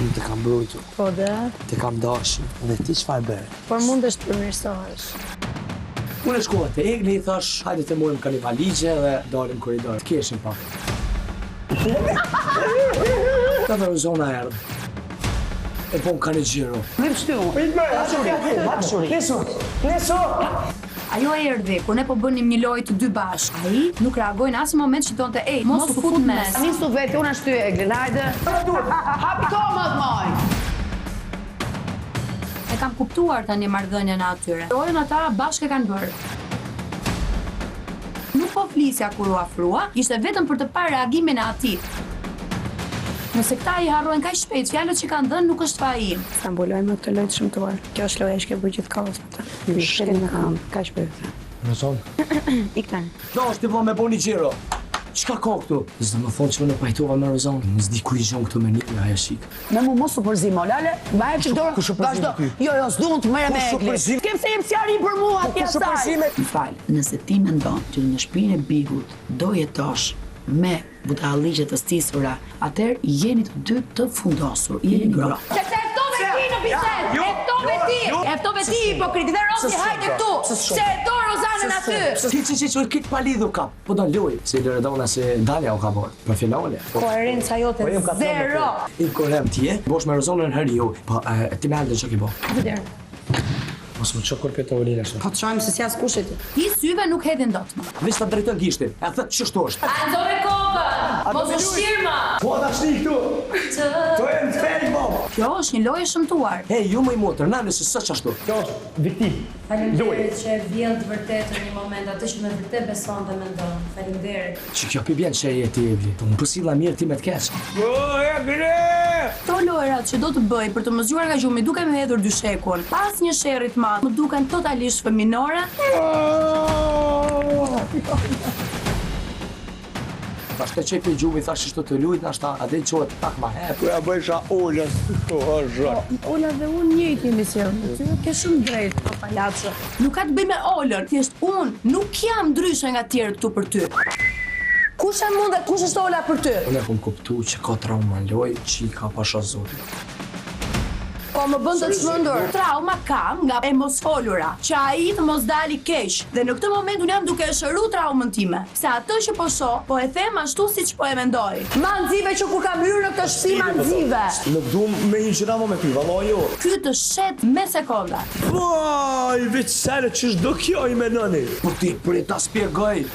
Unë të kam brujtur. Po dhe? Të kam dashur. Dhe ti çfarë bëre? Por mundesh të përmirësohesh. Unë shkova te Egli i thash, hajde të morëm kanivaligje dhe dalim korridor. Të keshim pak. Ka dhe zona erdhë. E po më ka një gjiro. Në pështu. Neso! Ajo erdhi, kur ne po bënim një lojë të dy bashkë. Ai nuk reagoi në asnjë moment që thonte, "Ej, mos u fut mes." Nisu vetë, unë ashtu e Eglin, hajde. Hapi komat, moj! E kam kuptuar tani marrëdhënien e atyre. Lojën ata bashkë e kanë bërë. Nuk po flisja kur u afrua, ishte vetëm për të parë reagimin e atij. Nëse këta i harrojnë kaq shpejt fjalët që kanë dhënë, nuk është faji im. Sa mbulojmë këtë lojë të shëmtuar. Kjo është loja që ke bërë gjithkohës atë. Shkelin në kam, ka shpejt. Në zonë. Iktan. Kjo është të po me bo një gjiro. Çka ka këtu? S'do më thonë që më në pajtova me Rozon. S'di ku i zhon këtu me një aja shik. Me mu mos u përzim, o lale, baje që dorë, kush u përzim vazhdo. ty? Jo, s'duhet të mëre me Kush u Eglin. përzim? Kem se jem sjarin për mua, atje Kush u asaj. përzime? Më falë, nëse ti mendon që në shtëpinë e Bigut do jetosh me butalligje të stisura, atëherë jeni të dy të fundosur, jeni ngrohtë. Se eftove ti në bisedë, eftove ti hipokriti dhe Rosi hajde këtu, se e do Rozanën aty. Që kitë pa lidhu ka. Po do loj. Se Loredana se Dalja u ka bërë. Për finale. Koherenca jote Zero. I korem ti e. Bosh me Rozonën herë jo. Po ti me aldë që ki bo. Vëder. Mos më çoj kur pe tavolina ashtu. Po të shojmë se si as kushit. Ti syve nuk hedhin dot më. Vista drejtën gishtin. E thët ç'është është. Anzove kopën, mos u shirma. Po tash ti këtu. To e në fel mo. Kjo është një lojë e shëmtuar. Hey, ju më i motër, na nëse s'është ashtu. Kjo është viktim. Faleminderit që e vjen të vërtetë në një moment atë që me vërtet beson dhe mendon. Faleminderit. Që kjo pi bjen që e ti Evli. Po më pësilla mirë ti me të keq. Këto lojrat që do të bëj për të më zgjuar nga gjumi duke më hedhur dyshekun, pas një sherrit të madh, më duken totalisht fëminore. Tash të çej për gjumi thash ç'to të lujt, nashta atë çohet pak më herë. Po ja bëjsha Olës, o zot. Ola dhe unë njëjtë jemi si unë. Ty ke shumë drejt, po palaço. Nuk ka të bëj me Olën, thjesht unë nuk jam ndryshe nga të tjerë këtu për ty. Kush e mundet, kush është Ola për ty? Unë kom kuptu që ka trauma në loj, që i ka pasha zoti. Po më bën të çmendur. Trauma kam nga e mos folura, që ai të mos dali keq. Dhe në këtë moment unë jam duke e shëru traumën time. Se atë që po shoh, po e them ashtu siç po e mendoj. Manzive që kur kam hyrë në këtë shtëpi manzive. Nuk duam me një gjëra me ty, vallai jo. Ky të shet me sekonda. Po, i veç sare ç'do kjo i menoni. Po ti, për ta spjegoj.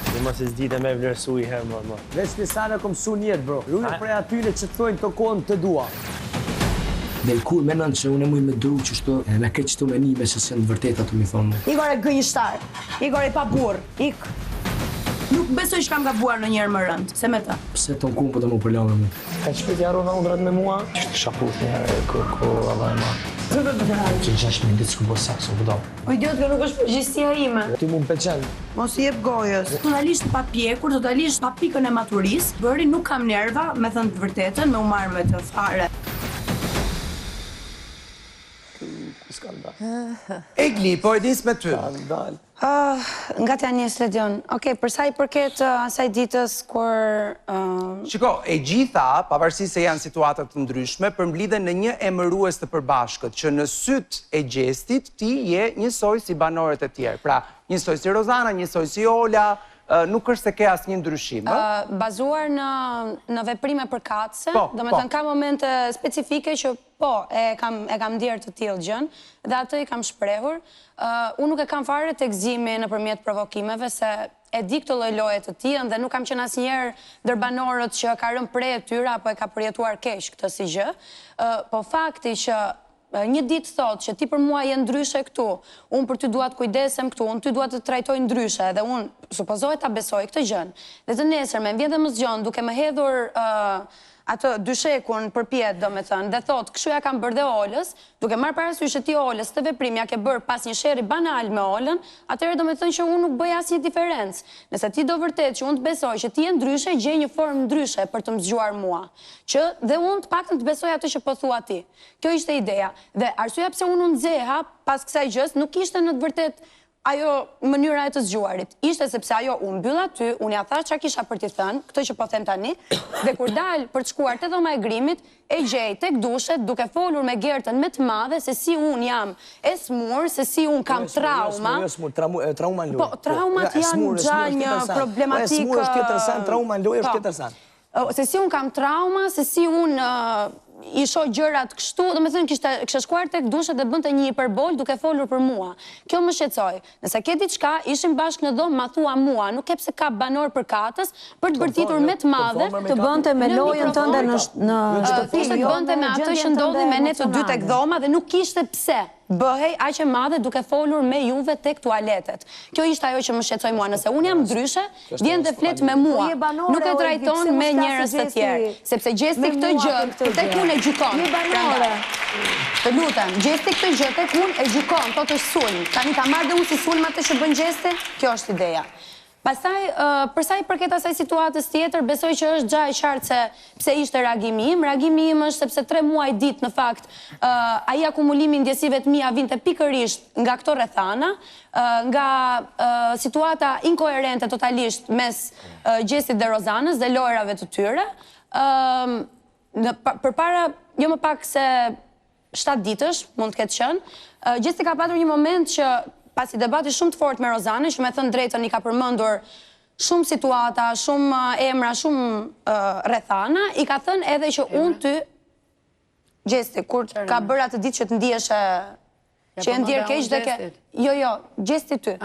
Dhe mos e s'dite me vlerësu i herë, më. Veç të sare kom su njetë, bro. Rune prej atyre që të thojnë të kohën të dua. Dhe kur menon që unë muj me dru që shto, me këtë qëtu menime që se në vërteta të mi thonë mu. Igor e gënjështar, Igor e pa burr, ik. Nuk besoj që kam gabuar ndonjëherë më rënd, se me të. Pse ton kumë po të mu përlame mu. Ka shpet jarru në undrat me mua? Qështë shaput një ko Allah e ma. Që 6 minutit s'ku bo sakso, vëdo. O idiot, kjo nuk është përgjithësia ime. Ti mu më peqen. Mos i jep gojës. Totalisht pa pjekur, totalisht pa pikën e maturisë, bëri nuk kam nerva, me thënë të vërtetën, me u marrë me të fare. Egli, po e dis me ty. Nga të janë njës Ledion. Okej, përsa i përket asaj ditës kur... Shiko, e gjitha, pavarësisht se janë situatat të ndryshme, përmblidhen në një emërues të përbashkët, që në syt e gjestit ti je njësoj si banorët e tjerë. Pra, njësoj si Rozana, njësoj si Ola, nuk është se ke asnjë ndryshim, Bazuar në veprime përkatëse, do me po. thënë ka momente specifike që po, e kam ndjerë të tillë gjën, dhe atë i kam shprehur. Unë nuk e kam fare të gëzimi nëpërmjet provokimeve, se e di këtë lloj loje të tillë dhe nuk kam qenë asnjëherë ndër banorët që ka rënë prej e tyre apo e ka përjetuar keq këtë si gjë. Po fakti që një ditë thot që ti për mua je ndryshe këtu, unë për ty dua të kujdesem këtu, unë ty dua të trajtoj ndryshe, dhe unë supozohet ta besoj këtë gjën. Dhe të nesërme, më vjen dhe më zgjon duke më hedhur atë dyshekun përpjet, do me thënë, dhe thot, kështu ja kam bërë dhe Olës, duke marrë parasysh që ti Olës të veprim ja ke bërë pas një sherri banal me Olën, atëherë do me thënë që unë nuk bëj asnjë diferencë. Nëse ti do vërtet që unë të besoj që ti je ndryshe, gjej një formë ndryshe për të më zgjuar mua, që dhe unë të paktën të besoj atë që po thua ti. Kjo ishte ideja. Dhe arsyeja pse unë nxeha pas kësaj gjës nuk ishte në të vërtet ajo mënyra e të zgjuarit. Ishte sepse ajo u mbyll aty, unë ja thash çfarë kisha për t'i thënë, këtë që po them tani, dhe kur dal për të shkuar te dhoma e grimit, e gjej tek dushet duke folur me Gertën më të madhe se si unë jam e smur, se si unë kam trauma. Trauma në lojë. Po, traumat janë gjë një problematikë. Smur është tjetër sen, trauma në lojë është tjetër sen. Se si unë kam trauma, se si unë i shoh gjërat kështu, do me thënë kisha shkuar tek dushet dhe bënte një hiperbol duke folur për mua. Kjo më shqetësoi. Nëse ke diçka, ishim bashkë në dhomë, ma thua mua, nuk e pse ka banor për katës, për të bërtitur me të madhe, të bënte me lojën tënde në thjesht të bënte me atë që ndodhi me ne të dy tek dhoma dhe nuk kishte pse bëhej aq e madhe duke folur me juve tek tualetet. Kjo ishte ajo që më shqetësoi mua. Nëse unë jam ndryshe, vjen dhe flet me mua. Nuk e trajton me njerëz të tjerë, sepse gjesti këtë gjë tek unë e gjykon. Të lutem, gjesti këtë gjë tek unë e gjykon, thotë është sulm. Tani ta marr dhe unë si sulm atë që bën gjesti? Kjo është ideja. Pastaj, për sa i përket asaj situatës tjetër, besoj që është gjë e qartë se pse ishte reagimi im. Reagimi im është sepse 3 muaj ditë në fakt, ai akumulimi i ndjesive të mia vinte pikërisht nga këto rrethana, nga situata inkoherente totalisht mes Gjestit dhe Rozanës dhe lojrave të tyre. Përpara, jo më pak se 7 ditësh, mund të ketë qenë, Gjesti ka patur një moment që pasi debati shumë të fort me Rozanën, që me thënë drejtën i ka përmendur shumë situata, shumë emra, shumë rrethana, i ka thënë edhe që unë ty, Gjesti, kur ka bërë atë ditë që të ndiheshe që e ndjerë keq dhe ke... Jo, Gjesti ty.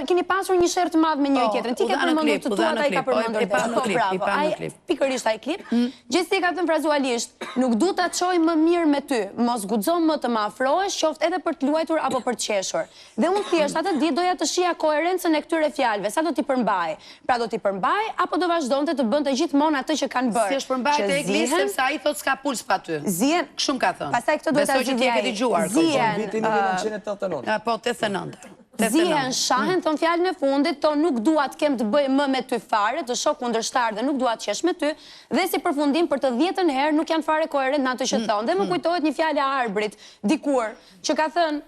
Keni pasur një sherr të madh me njëri tjetrin. Ti ke përmendur të tuat, ai ka përmendur të tuat. Po, bravo. Pikërisht ai klip. Gjesti ka thënë frazualisht, nuk du ta çoj më mirë me ty, mos guxo më të më afrohesh, qoftë edhe për të luajtur apo për të qeshur. Dhe unë thjesht atë ditë doja të shija koherencën e këtyre fjalëve, sa do t'i përmbaj. Pra do t'i përmbaj apo do vazhdonte të bënte gjithmonë atë që kanë bërë. Si është përmbaj te Eglis sepse ai thotë s'ka puls pa ty. Zien, kështu ka thënë. Pastaj këtë duhet ta zgjidhja. Zihen, shahen, thon fjalën e fundit, to nuk dua të kem të bëj më me ty fare, të shoh kundërshtar dhe nuk dua të qesh me ty, dhe si përfundim për të 10ën herë nuk janë fare koherent në atë që thon. Dhe më kujtohet një fjalë e Arbrit dikur, që ka thënë,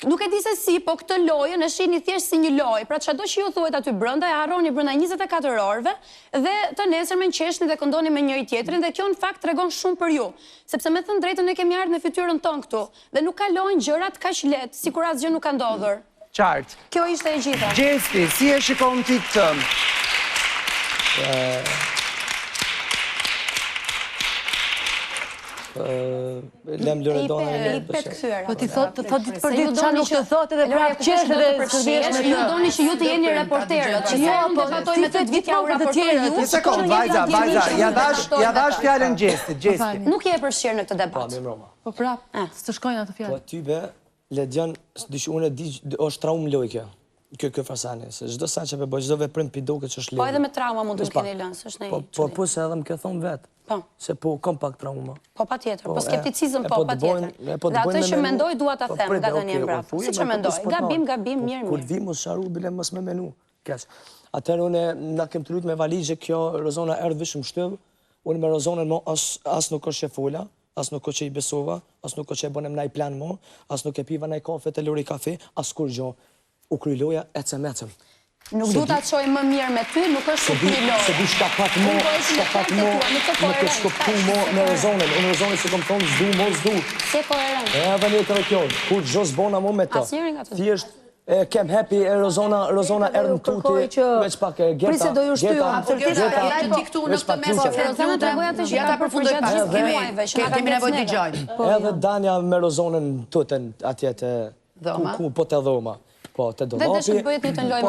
nuk e di se si, po këtë lojën e shihni thjesht si një lojë. Pra çdo që ju thuhet aty brenda, e harroni brenda 24 orëve dhe të nesërmen qeshni dhe këndoni me njëri tjetrin dhe kjo në fakt tregon shumë për ju. Sepse me thënë drejtën ne kemi ardhur me fytyrën tonë këtu dhe nuk kalojnë gjërat kaq lehtë, sikur asgjë nuk ka ndodhur. Qartë. Kjo ishte e gjitha. Gjesti, si e shikon ti këtë? Lem Loredona i pet kthyer. Po ti thot ditë për ditë çfarë nuk të thotë dhe prap qesh dhe shërbesh me ju doni që ju të jeni reporterët, që jo po debatoj me të gjithë janë reporterët. Një sekond, vajza, ja dash fjalën Gjestit. Nuk je përfshirë në këtë debat. Po prap, s'të shkojnë ato fjalë. Po ty be, Ledian, unë e di është traumë lojë kjo. Kjo fasane, se çdo sa që bëj çdo veprim pidoke që është lehtë. Po edhe me trauma mund të më keni lënë, s'është ndonjë. Po se edhe më ke thonë vetë. Po. Se po kam pak trauma. Po patjetër, po skepticizëm po patjetër. Dhe atë që mendoj dua ta them nga tani e mbrapa. Siç e mendoj, gabim, mirë. Kur vi mos sharu bile mos më menu. Kaç. Atëherë unë na kem të lut me valizhe kjo Rozona erdhi shumë shtyll. Unë me Rozonën mo as nuk është fola, as nuk është i besova, as nuk është e bënem ndaj plan mo, as nuk e piva ndaj kafe te Lori kafe, as kur gjë. U kry loja ecëm. Nuk du ta çoj më mirë me ty, nuk është u kry loja. Se du shka pak mo, nuk e shkoptu mo me Rozonën. Unë Rozonën se kom thonë zdu. Se koherent. Edhe një të rëkjon, kur gjë zbona mo me të. Asnjëri nga të dy. Thjesht, kem happy Rozona erdhën tuti, veç pak Geta. Prisë do ju shtyju absolutisht. Ja ti këtu në këtë mes që Rozana tregoi atë që ka përfundoj gjithë muajve, që kemi nevojë të dëgjojmë. Edhe Dania me Rozonën tutën atje te ku po te dhoma. Po, te do vapi, po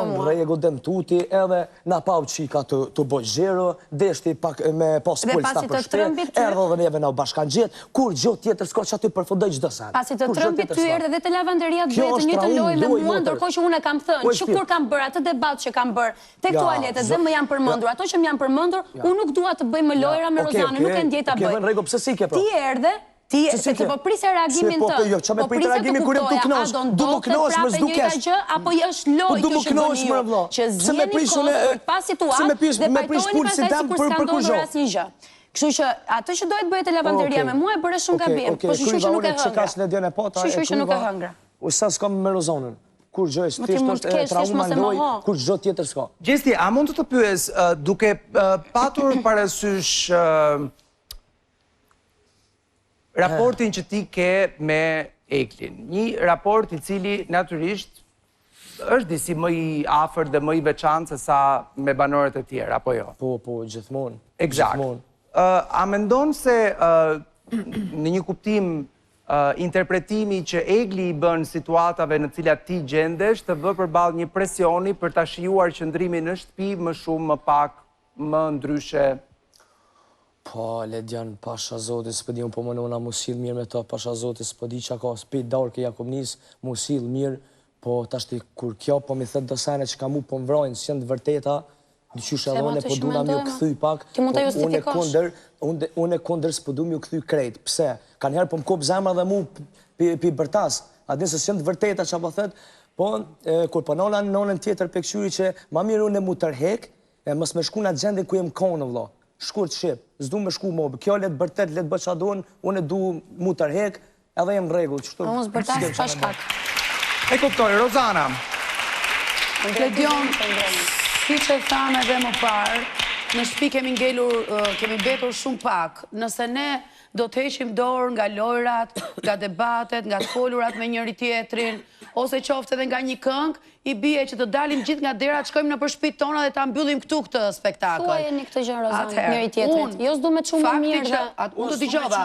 në rregull dem tuti, edhe na pau qika të bëj zhero, deshti pak me pas puls ta përshtet, erdhë dhe neve na bashkan gjithë, kur gjë tjetër s'ka që aty përfundoj çdo sen. Pasi të trëmbit ty erdhe dhe te lavanderia të bëjë të njëjtën lojë me mua, ndërkohë që unë kam thënë, që kur kam bërë atë debat që kam bërë tek tualetet dhe më janë përmendur, ato që më janë përmendur, unë nuk dua të bëj më lojra me Rozanën, nuk e ndjej ta bëj. Ke vënë rregull pse si ke pro? Ti erdhe se të po prisë reagimin të, po prisë të kuptoja, a do ndohte prapë njëjta gjë, apo është lojë kjo që bëni ju, që zjeni kohë për pas situatë dhe pajtojni pastaj sikur s'ka ndodhur asnjë gjë. Kështu që atë që dohet bëhet e lavanderia me mua e bëre shumë gabim, po shqyr që nuk e hëngra. Shqyr që nuk e hëngra. U sa s'kam me Rozonën. kur gjë është thjesht është trauma ndoj, kur çdo tjetër s'ka. Gjesti, a mund të të pyes, duke patur parasysh raportin që ti ke me Eglin, një raport I cili natyrisht është disi më I afër dhe më I veçantë se sa me banorët e tjerë, apo jo? Po, gjithmonë. Eksakt. A mendon se në një kuptim interpretimi që Egli I bën situatave në cilat ti gjendesh të vë përballë një presioni për ta shijuar qëndrimin në shtëpi më shumë, më pak, më ndryshe? Po, Ledjan, pasha Zotit, s'po di unë po mënona mu sill mirë me ta, pasha Zotit, s'po di që ka spit darë ke Jakobnis, mu sill mirë, po tashti kur kjo po mi thët do sene që ka mu po më vrojnë, s'jën të vërteta, dyqysh edhe une po du na mi u këthy pak, unë e kondër s'po du mi u këthy krejt, pse? Kanë herë po më kop zemra dhe mu pi bërtas, atë nëse s'jën të vërteta që po thët, po kur po nona nonën tjetër pe këshyri që ma mirë unë e mu tërhek, e mës me shku në gjendin ku jem konë vlo, shkurt shqip, s'du me shku mobë, kjo letë bërtet, letë bë qa donë, unë e du mu tërhek, edhe jem regull, qështu. Unë s'bërtas pa shkak. E kuptoj, Rozana. Ledion, si që thame dhe më parë, në shtëpi kemi betur shumë pak, nëse ne do të heqim dorë nga lojrat, nga debatet, nga të folurat me njëri tjetrin, ose qofte dhe nga një këngë, I bie që të dalim gjithë nga dera, të shkojmë në përshpit tona dhe ta mbyllim këtu këtë spektakël. Thuaj një këtë gjë, Rozana, njëri tjetrit. Jo s'du me qumë më mirë dhe... Unë të digjova,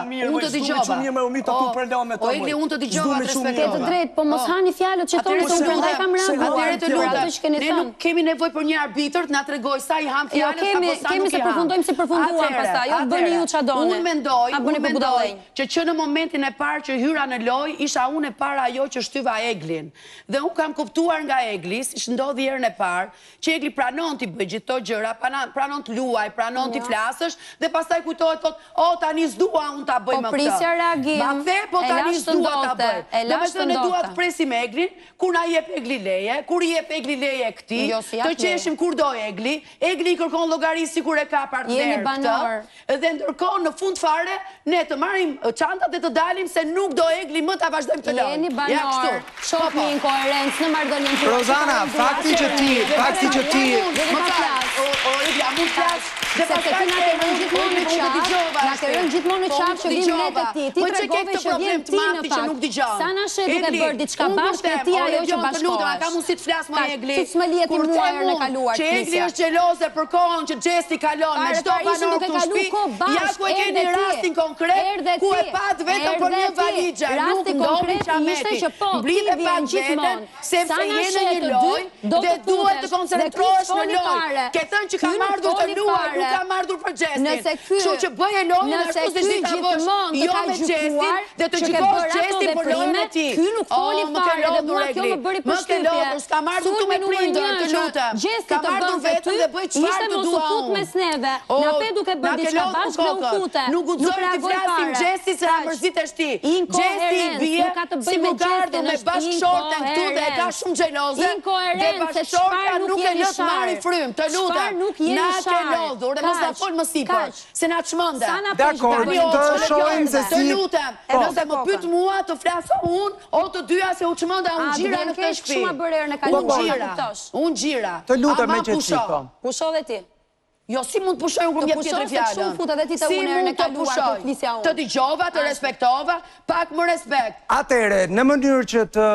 O Egli, unë të digjova të respektova. Ke të drejt, po mos hani fjalët që tonë se unë prandaj kam rënë. Atëherë të lutem, ne nuk kemi nevojë për një arbitër të na tregojë sa I ham fjalët apo sa nuk I ham. Kemi se përfundojmë si përfunduam pastaj, jo bëni ju ç'a doni. Unë mendoj që në momentin e parë që hyra në lojë, isha unë e para ajo që shtyva Eglin. Dhe unë kam kuptuar nga Egli, si ndodhi herën e parë, që Egli pranon t'i bëj gjithë këto gjëra, pranon të luaj, pranon t'i flasësh, dhe pastaj kujtohet thotë, "O tani s'dua unë ta bëj më këtë." Po prisja reagim. Ma the, po tani s'dua ta bëj. Domethënë ne dua të presim Eglin, kur na jep Egli leje, kur I jep Egli leje këtij, të qeshim kur do Egli. Egli I kërkon llogari sikur e ka partner këtë. Dhe ndërkohë në fund fare ne të marrim çantat dhe të dalim se nuk do Egli më ta vazhdojmë të lojë. Jeni banor. Shohni inkoherencë në marrëdhënien. Rozana, fakti që ti... O, Egli, a mund flas? Dhe pastaj na ke rënë gjithmonë në qafë, na ke rënë gjithmonë në qafë që vim ne te ti. Ti tregove që vjen ti në fakt. Sa na she duke bërë diçka bashkë me ti ajo që bashkohesh. Ka mundësi të flas më Egli. Ti s'më lihet i mua herën e kaluar. Që Egli është xheloze për kohën që Gjesti kalon me çdo banor të shtëpi. Ja ku e keni rastin konkret ku e pat vetëm për një valizhe, nuk ndodhi çameti. Mblidhe pak veten sepse jeni në një lojë dhe duhet të koncentrohesh në lojë. Ke thënë që ka ardhur të luaj, nuk ka ardhur për Gjestin. Kështu që bëje lojën ashtu si ti ta bësh. Jo me Gjestin, dhe të gjikosh Gjestin për lojën e tij. Ky nuk foli fare dhe mua kjo më bëri përshtypje. S'ka ardhur këtu me prindër, të lutem. Ka ardhur vetëm dhe bëj çfarë të dua unë. Me sneve. Na pe duke bërë diçka bashkë me ukute. Nuk guxoj të flasim Gjesti se na mërzitesh ti. Gjesti I bie si më gardë me bashkëshorten këtu dhe e ka shumë xheloze. Dhe bashkëshorta nuk e lë të marrë frym, të lutem. Na ke lodhur dhe mos na fol më sipër, se na çmende. Dakor, të shohim se si... Të lutem, nëse më pyet mua të flas unë, o të dyja se u çmenda unë gjira në këtë shtëpi. Unë gjira. Të lutem me qetësi. Pusho dhe ti. Jo, si mund të pushoj unë kur më jep tjetër fjalën? Shumë futa dhe ti të unë herën e kaluar për flisja unë. Të dëgjova, të respektova, pak më respekt. Atëre, në mënyrë që të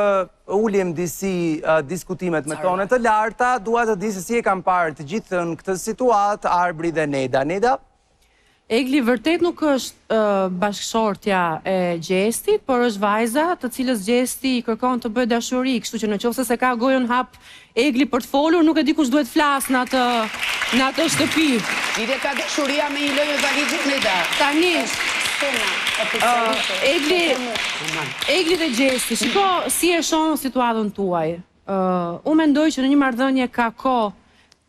ulim disi diskutimet me tone të larta, dua të di se si e kam parë të gjithë në këtë situatë Arbri dhe Neda. Neda? Egli vërtet nuk është bashkëshortja e Gjestit, por është vajza të cilës Gjesti I kërkon të bëjë dashuri, kështu që nëse se ka gojën hap Egli për të folur, nuk e di kush duhet flas në atë shtëpi. Ide ka dashuria me një lojë valizhe Neda. Tani Egli dhe Gjesti, shiko si e shohën situatën tuaj. Unë mendoj që në një marrëdhënie ka kohë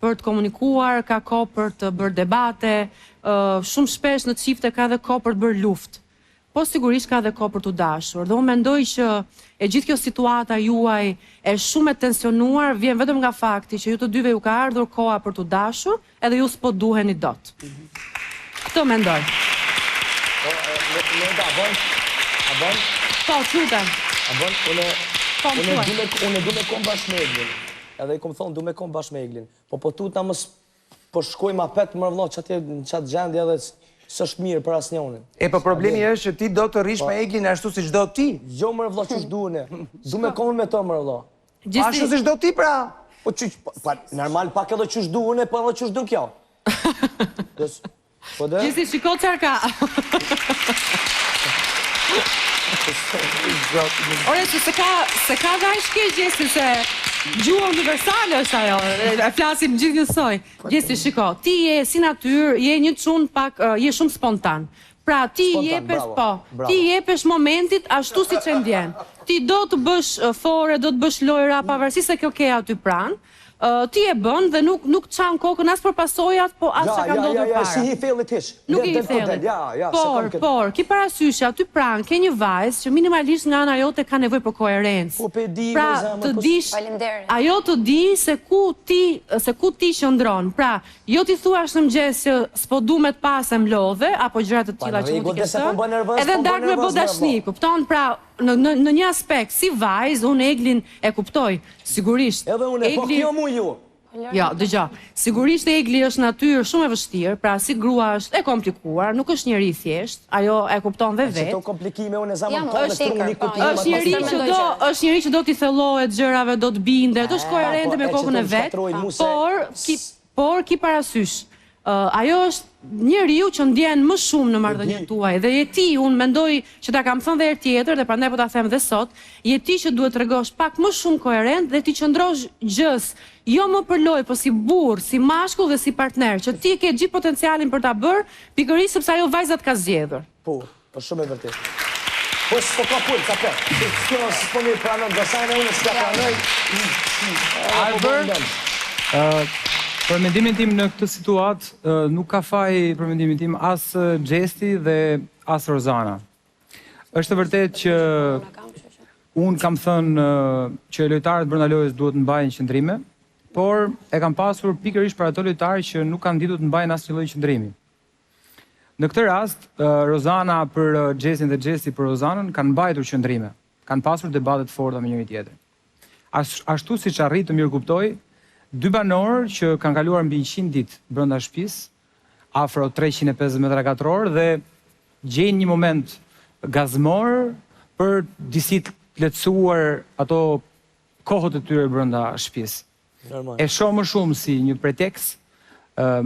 për të komunikuar, ka kohë për të bërë debate, shumë shpesh në çifte ka dhe kohë për të bërë luftë. Po sigurisht ka dhe kohë për të dashur. Dhe unë mendoj që e gjithë kjo situata juaj e shumë e tensionuar vjen vetëm nga fakti që ju të dyve ju ka ardhur koha për të dashur, edhe ju s'po duheni dot. Këtë mendoj. A bon? Po, lutem. A bon? Unë du me kom bashkë me Eglin. Edhe i kom thonë du me kom bashkë me Eglin. Po tut na mos po shkoj ma pet më vëlla çat gjendje edhe s'është mirë për asnjërin. Po problemi është që ti do të rrish me Eglin ashtu siç do ti. Jo më vëlla ç'është duhen. Du me kom me to më vëlla. Ashtu siç do ti pra. Po normal pak edhe ç'është duhen, po edhe ç'është do kjo. Po dhe? Gjesti, shiko çfarë ka. Ore, që se ka vajsh ke Gjesti, se gjua universale është ajo, e flasim gjithë njësoj. Gjesti, shiko, ti je si natyrë, je një çun pak, je shumë spontan. Pra, ti jepesh momentit ashtu si që ndjen. Ti do të bësh fore, do të bësh lojra, pavarësisht se kjo ke aty pranë. Ti e bën dhe nuk çan kokën as për pasojat, po as çka ka ndodhur para. Si i fellit hiç. Nuk i fellit. Por, ki parasysh aty pranë ke një vajzë që minimalisht nga ana jote ka nevojë për koherencë. Po pe di, pra, të dish, ajo të di se ku ti qëndron. Pra, jo ti thuash në mëngjes që s'po du me të pasem lodhe apo gjëra të tilla që mund të kesh. Edhe ndark me bodashni, kupton? Pra, në një aspekt, si vajzë, unë Eglin e kuptoj, sigurisht. Edhe unë, po kjo mu ju. Jo, dëgjo, sigurisht Egli është natyrë shumë e vështirë, pra si grua është e komplikuar, nuk është njeri thjesht, ajo e kupton dhe vetë. Që to komplikime unë e zamën tonë dhe strumë një kupime. është njeri që do t'i thellohet gjërave, do t'bindet, është koherente me kokën e vetë, por ki parasysh. Ajo është njeriu që ndjen më shumë në marrëdhënien tuaj dhe je ti, unë mendoj që ta kam thënë dhe herë tjetër dhe prandaj po ta them dhe sot, je ti që duhet tregosh pak më shumë koherent dhe ti qëndrosh gjës, jo më për lojë, po si burr, si mashkull dhe si partner, që ti ke gjithë potencialin për ta bërë, pikërisht sepse ajo vajzat ka zgjedhur. Po shumë e vërtetë. Po s'po ka punë, ka për. Kjo s'po më pranon, dosajnë unë s'ka pranoj. Për mendimin tim në këtë situatë, nuk ka faj për mendimin tim as Gjesti dhe as Rozana. Është vërtet që unë kam thënë që lojtarët brenda lojës duhet të mbajnë qëndrime, por e kam pasur pikërisht për ato lojtarë që nuk kanë ditur të mbajnë asnjë lloj qëndrimi. Në këtë rast, Rozana për Gjestin dhe Gjesti për Rozanën kanë mbajtur qëndrime, kanë pasur debate të forta me njëri tjetrin. Ashtu siç arrit të mirë kuptoj, dy banorë që kanë kaluar mbi 100 ditë brenda shtëpisë, afro 350 metra katror dhe gjejnë një moment gazmor për disi të lehtësuar ato kohët e tyre brenda shtëpisë. E shoh më shumë si një pretekst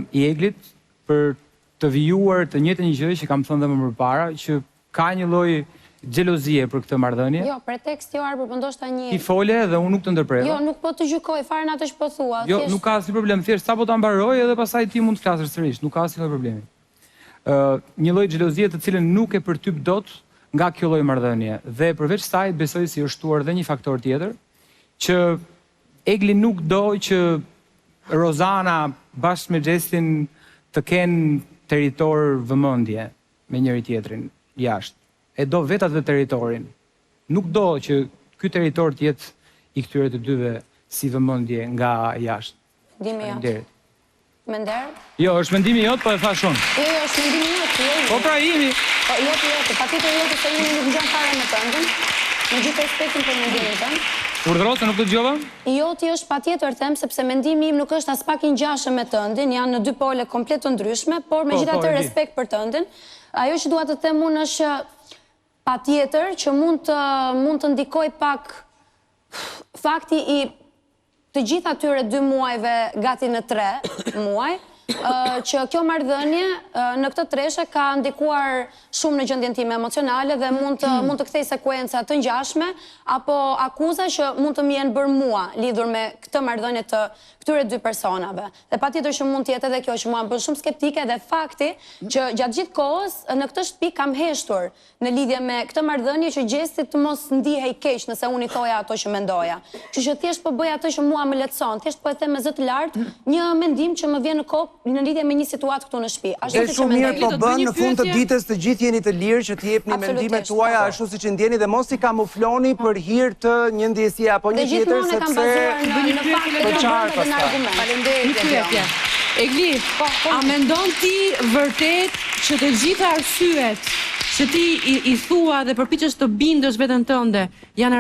i Eglit për të vijuar të njëjtën gjë që kam thënë dhe më përpara, që ka një lloj xhelozie për këtë marrëdhënie. Jo, pretekst jo Arber, po ndoshta një. Ti fole dhe unë nuk të ndërprerë. Jo, nuk po të gjykoj fare në atë që po thua. Jo, nuk ka asnjë problem, thjesht sapo ta mbaroj edhe pastaj ti mund të flasësh sërish, nuk ka asnjë problemi. Një lloj xhelozie të cilën nuk e përtyp dot nga kjo lloj marrëdhënie. Dhe përveç saj besoj si është shtuar edhe një faktor tjetër, që Egli nuk do që Rozana bashkë me Gjestin të kenë territor vëmendje me njëri tjetrin jashtë. E do vetat dhe territorin. Nuk do që ky territor të jetë i këtyre të dyve si vëmendje nga jashtë. Mendimi jot. Mender? Jo, është mendimi jot, po e thash unë. Jo, është mendimi jot. Po pra jemi. Po jo, patjetër jo se jemi nuk ngjan fare me tëndën. Me gjithë respektin për mendimin tënd. Urdhëro se nuk të dëgjova? Jo, ti është patjetër them sepse mendimi im nuk është as pak i ngjashëm me tëndin, janë në dy pole komplet të ndryshme, por megjithatë respekt për tëndin. Ajo që dua të them unë është patjetër që mund të ndikoj pak fakti i të gjitha atyre 2 muajve gati në 3 muaj, që kjo marrëdhënie në këtë treshe ka ndikuar shumë në gjendjen time emocionale dhe mund të kthej sekuenca të ngjashme apo akuza që mund të më jenë bërë mua lidhur me këtë marrëdhënie të këtyre 2 personave. Dhe patjetër që mund të jetë edhe kjo që mua më bën shumë skeptike dhe fakti që gjatë gjithë kohës në këtë shtëpi kam heshtur në lidhje me këtë marrëdhënie që Gjesti të mos ndihej keq nëse unë i thoja ato që mendoja. Që thjesht po bëj atë që mua më lehtëson, thjesht po e them me zë të lartë një mendim që më vjen në kokë në lidhje me një situatë këtu në shtëpi. Ashtu siç e mendoj. Po bën në fund të ditës të gjithë jeni të lirë që të jepni mendimet tuaja ashtu siç i ndjeni dhe mos i kamufloni për hir të një ndjesie apo një tjetër sepse Faleminderit. Egli, a mendon ti vërtet që të gjitha arsyet që ti i thua dhe përpiqesh të bindësh veten tënde, janë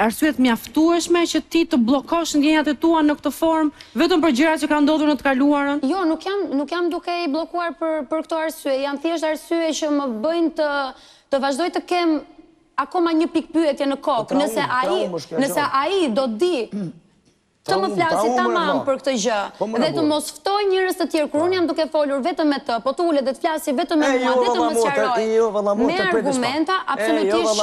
arsyet mjaftueshme që ti të bllokosh ndjenjat e tua në këtë formë vetëm për gjërat që kanë ndodhur në të kaluarën? Jo, nuk jam duke i bllokuar për këto arsye, janë thjesht arsye që më bëjnë të vazhdoj të kem akoma një pikë pyetje në kokë, nëse ai do di të më flasi tamam për këtë gjë dhe të mos ftoj njerëz të tjerë kur unë jam duke folur vetëm me të, po të ulet dhe të flasi vetëm me mua, vetëm më sqaroj me argumenta, absolutisht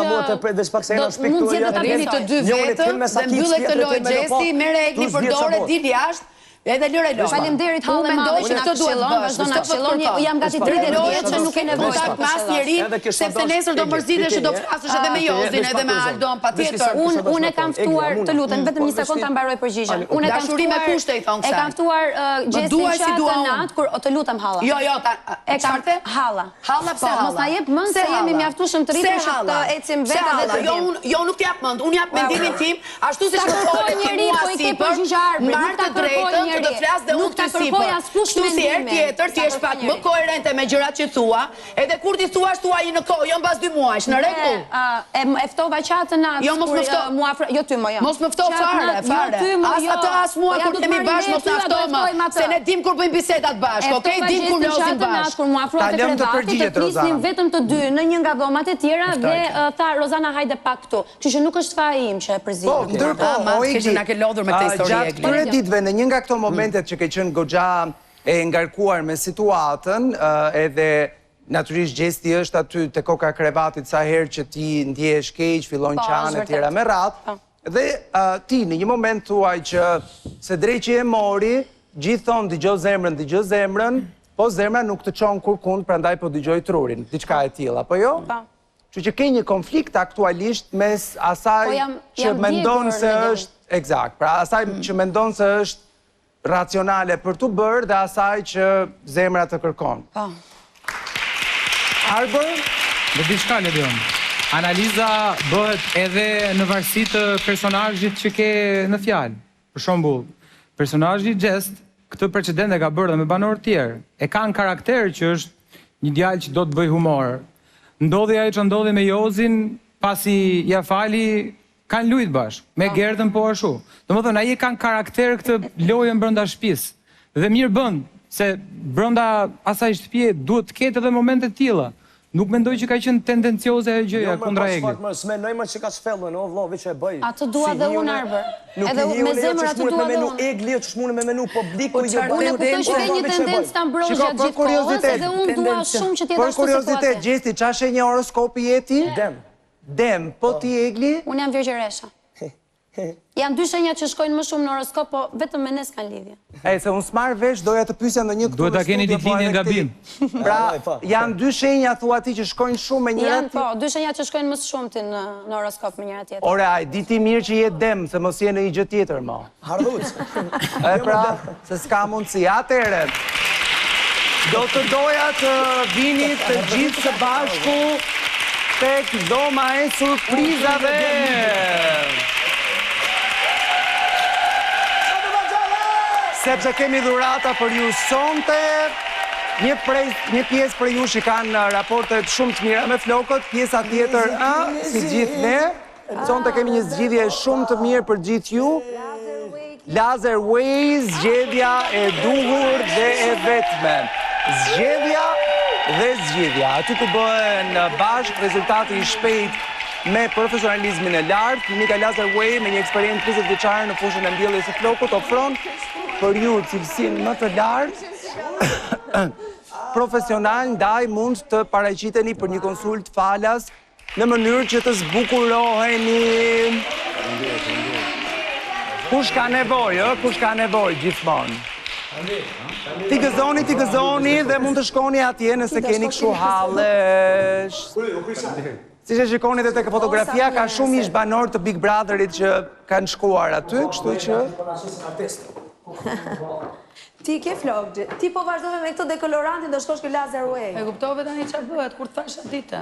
mund të ta jeni të dy vetëm dhe mbyllet të lojë Gjesti, merr Egli përdore, dil jashtë. Edhe lëre lojë. Faleminderit Halle Madhe që na këshillon, vazhdo na këshillon. Jam gati 30 vjet që nuk e nevojë me asnjërin, sepse nesër do mërzitesh që do flasësh edhe me Jozin, edhe me Aldon patjetër. Unë e kam ftuar, të lutem, vetëm një sekondë ta mbaroj përgjigjen. Unë e kam dashuri me kushte i thon kësaj. E kam ftuar Gjestin që nat kur të lutem Halla. Jo, e kam Halla. Halla pse Halla? Mos na jep mend se jemi mjaftueshëm të rritur që të ecim vetë dhe të dim. Jo, nuk jap mend. Unë jap mendimin tim, ashtu siç më thonë ti mua sipër. Marr të drejtën të flas dhe unë të sipër. Kështu si herë tjetër ti je pak më koherente me gjërat që thua, edhe kur ti thuash thuaj në kohë, jo mbas 2 muajsh, në rregull. E ftova qatë natë. Jo mos më fto. Jo ty më jo. Mos më fto fare. As atë as mua kur jemi bashkë mos na ftomë, se ne dim kur bëjmë bisedat bashkë, okay? Dim kur lozim bashkë. Kur mua afrohet krevati të flisnim vetëm të dy në një nga dhomat e tjera dhe tha Rozana hajde pak këtu. Kështu që nuk është faji im që e përzim. Po, ndërkohë, na ke lodhur me këtë histori gjatë këtyre ditëve në një nga këto momentet që ke qenë goxha e ngarkuar me situatën, edhe natyrisht Gjesti është aty te koka krevatit sa herë që ti ndjehesh keq, fillon qanë e tjera me radhë, dhe ti në një moment thuaj që se drejtë e mori, gjithë thonë dëgjoj zemrën, po zemra nuk të çon kurkund, prandaj po dëgjoj trurin, diçka e tillë, apo jo? Kështu që ke një konflikt aktualisht mes asaj që mendon se është eksakt, pra asaj që mendon se është racionale për të bërë dhe asaj që zemra të kërkon. Arbër? Dhe diçka Ledion. Analiza bëhet edhe në varësi të personazhit që ke në fjalë. Për shembull, personazhi Gjest, këtë precedent e ka bërë dhe me banorë tjerë. E kanë karakter që është një djalë që do të bëj humor. Ndodhi ajo që ndodhi me Jozin, pasi ja fali, kanë lujt bashkë, me Gerdën po ashtu. Domethënë ai kanë karakter këtë lojën brenda shtëpisë. Dhe mirë bën, se brenda asaj shtëpie duhet të ketë edhe momente të tilla. Nuk mendoj që ka qenë tendencioze e gjëja kundra Eglit. S'mendoj më që ka shfellën, o vëlla, veç e bëj. Atë dua dhe unë Arbër. Edhe me zemër atë dua dhe unë. Egli që s'mund me menu publiku i Unë kuptoj që ke një tendencë ta mbrosh gjatë gjithë kohës, edhe unë dua shumë që ti ta Për kuriozitet, Gjesti, çfarë shenjë horoskopi jeti? Dem, po ti Egli? Unë jam Vjeshëresha. Janë 2 shenjat që shkojnë më shumë në horoskop, po vetëm me ne s'kan lidhje. Se unë s'marr vesh, doja të pyesja ndonjë këtu. Duhet ta keni ditëlindjen gabim. Pra, janë 2 shenja thua ti që shkojnë shumë me njëra tjetrën. Po, 2 shenjat që shkojnë më shumë ti në horoskop me njëra tjetrën. Ore, ai, diti mirë që je dem, se mos je në një gjë tjetër më. Hardhuc. Pra, se s'ka mundësi. Atëherë, do të doja të vini të gjithë së bashku tek dhoma e surprizave. Sepse kemi dhurata për ju sonte, një pjesë për ju që kanë raportet shumë të mira me flokët, pjesa tjetër, si gjithë ne, sonte kemi një zgjidhje shumë të mirë për gjithë ju, Laser Ways, zgjedhja e duhur dhe e vetme. Zgjedhja dhe zgjidhja. Aty ku bëhen bashkë rezultati i shpejt me profesionalizmin e lartë, klinika Laser Way me një eksperiencë 20 vjeçare në fushën e mbjelljes së flokut ofron për ju cilësinë më të lartë profesional, ndaj mund të paraqiteni për një konsult falas në mënyrë që të zbukuroheni. Kush ka nevojë, gjithmonë. Ti gëzoni dhe mund të shkoni atje nëse keni kështu hallesh. Si që shikoni dhe tek fotografia, ka shumë ish banor të Big Brotherit që kanë shkuar aty, kështu që... Ti ke flok, ti po vazhdove me këto dekolorantin dhe shkosh ke Laser Way. E kuptove tani çfarë bëhet kur të thash atë ditë.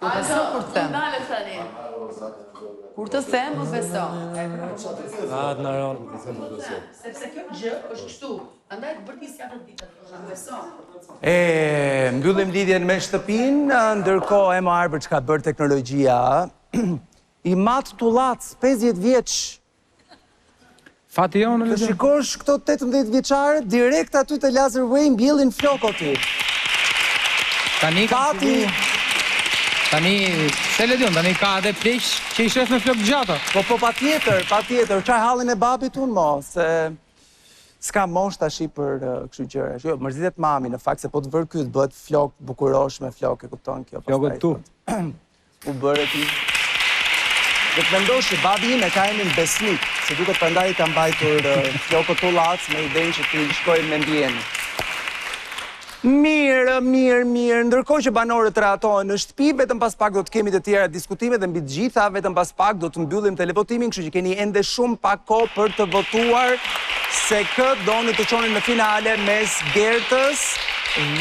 Beso kur të them. Kur të them, më beso. Atë në ronë. Sepse kjo gjë është kështu. Andaj bërtis ja për ditët. Beso. Mbyllim lidhjen me shtëpinë, ndërkohë e marrë për çka bërë teknologjia. I mat Tullac, 50 vjeç. Fati jonë, Të shikosh këto 18 vjeçare, direkt aty te Laserway mbjellin flokot ti. Tani se le dion, tani ka edhe pleq që i shef me flok gjata. Po patjetër. Çaj hallin e babit unë mo, se s'ka mosh tash për kështu gjëra. Jo, mërzitet mami në fakt se po të vër ky të bëhet flok bukurosh me flok, e kupton kjo. Flokët tu. U bëre ti. Dhe të mendosh që babi im e ka emrin Besnik, se duket prandaj i ka mbajtur flokët Tullac me idenë që të shkojnë me ndjenjë. Mirë. Ndërkohë që banorët rehatohen në shtëpi, vetëm pas pak do të kemi të tjera diskutime dhe mbi të gjitha, vetëm pas pak do të mbyllim televotimin, kështu që keni ende shumë pak kohë për të votuar se kë doni të çonin në finale mes Gertës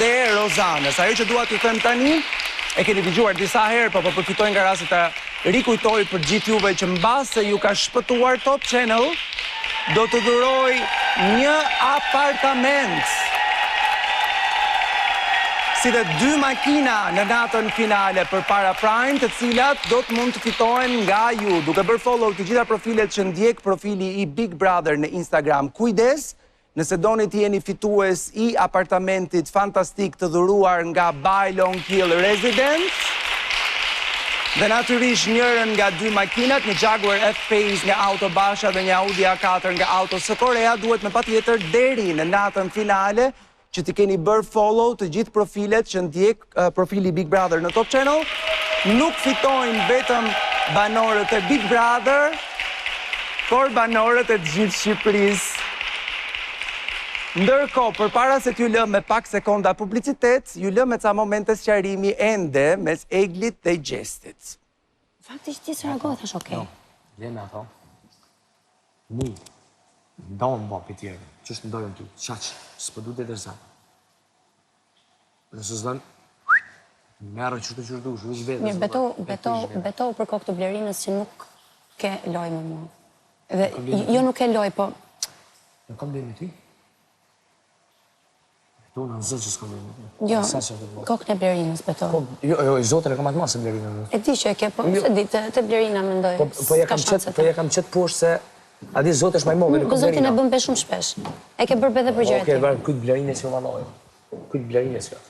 dhe Rozanës. Ajo që dua t'ju them tani, e keni dëgjuar disa herë, po përfitoj nga rasti ta rikujtoj për gjithë juve që mbase ju ka shpëtuar Top Channel, do të dhuroj një apartament. Si dhe 2 makina në natën finale për para Prime, të cilat do të mund të fitohen nga ju. Duke bërë follow të gjitha profilet që ndjek profili i Big Brother në Instagram. Kujdes, nëse doni të jeni fitues i apartamentit fantastik të dhuruar nga Buy Long Hill Residence, dhe natyrisht njërën nga 2 makinat, një Jaguar F-Pace nga Auto Basha dhe një Audi A4 nga Auto së Korea, duhet me patjetër deri në natën finale që t'i keni bërë follow të gjithë profilet që ndjek profili Big Brother në Top Channel. Nuk fitojnë vetëm banorët e Big Brother, por banorët e gjithë Shqipërisë. Ndërkohë, përpara se t'ju lëm me pak sekonda publicitet, ju lëm me ca momente sqarimi ende mes Eglit dhe Gjestit. Faktisht ti s'reagohet thash okay. Leme ato. Ni, ndonë më për tjerë, që është ndojën ty, qaqë, s'pë du të dërza. Nëse s'dën, merë që të qërdu, shu është vetë. Mirë, beto për kokë të Blerinës që nuk ke loj me mua. Dhe jo nuk ke loj, po... Në kam lej me ty? Do në zë që s'kam lej me ty. Jo, kokën e Blerinës beto. Jo, i zotër e kam atë masë Blerinës. E di që e ke, po se di, të Blerina mendoj. Po ja kam qëtë poshtë se... A di zotë është majmove, nuk Po zotin e bëm be shumë shpesh. E ke bërë bedhe për gjëra tjera. Oke, vërë, kujtë Blerinës jo manojë. Kujtë Blerinës jo.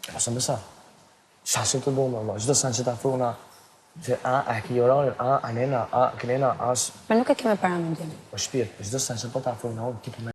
Pasë më besa. Shasim të bomë, ma. Gjdo sanë që ta fruna, që a ki orarin, a nena, a kënena, as... Për nuk e keme para mendim. Po shpirë, gjdo sanë që po ta fruna, unë kipu me